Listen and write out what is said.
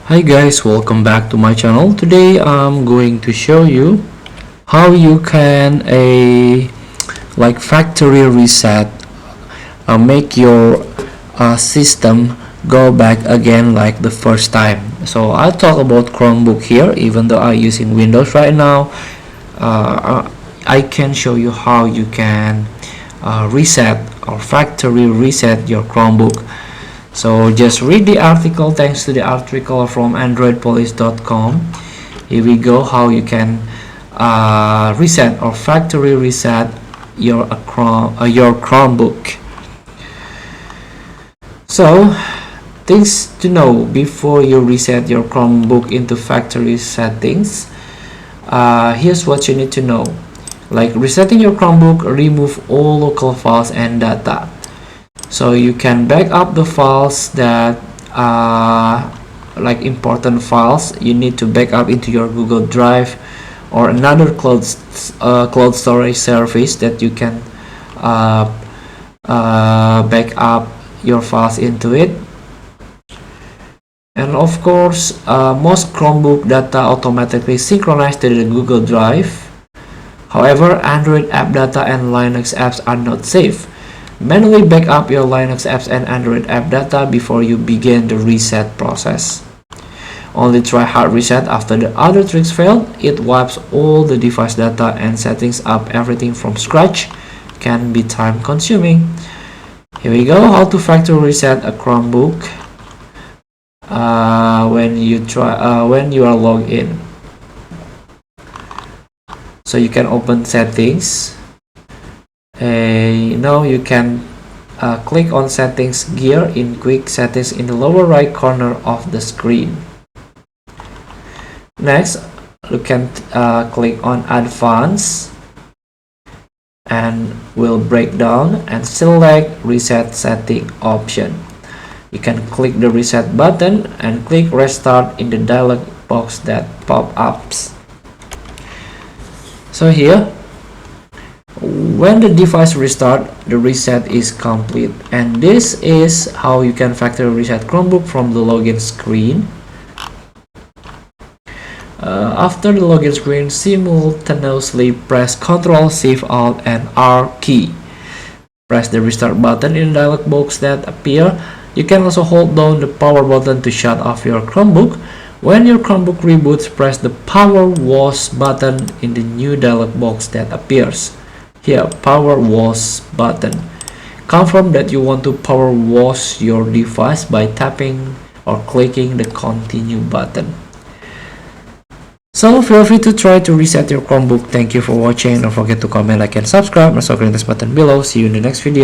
Hi guys, welcome back to my channel. Today I'm going to show you how you can factory reset, make your system go back again like the first time. So I'll talk about Chromebook here, even though I'm using Windows right now. I can show you how you can reset or factory reset your Chromebook. So just read the article. Thanks to the article from androidpolice.com. Here we go, how you can reset or factory reset your Chromebook. So things to know before you reset your Chromebook into factory settings. Here's what you need to know. Like resetting your Chromebook, remove all local files and data. So you can back up the files that like important files you need to back up into your Google Drive or another cloud storage service that you can back up your files into it. And of course, most Chromebook data automatically synchronize to the Google Drive. However, Android app data and Linux apps are not safe. Manually back up your Linux apps and Android app data before you begin the reset process. Only try hard reset after the other tricks fail. It wipes all the device data and settings up everything from scratch. Can be time consuming. Here we go, how to factory reset a Chromebook when you are logged in. So you can open settings. Now you can click on settings gear in quick settings in the lower right corner of the screen. Next you can click on advanced and will break down and select reset setting option. You can click the reset button and click restart in the dialog box that pop-ups. So here, when the device restart, the reset is complete, and this is how you can factory reset Chromebook from the login screen. After the login screen, simultaneously press Ctrl, Shift, Alt, and R key. Press the restart button in the dialog box that appear. You can also hold down the power button to shut off your Chromebook. When your Chromebook reboots, press the power wash button in the new dialog box that appears. Here, power wash button. Confirm that you want to power wash your device by tapping or clicking the continue button. So feel free to try to reset your Chromebook. Thank you for watching. Don't forget to comment, like, and subscribe. Also click this button below. See you in the next video.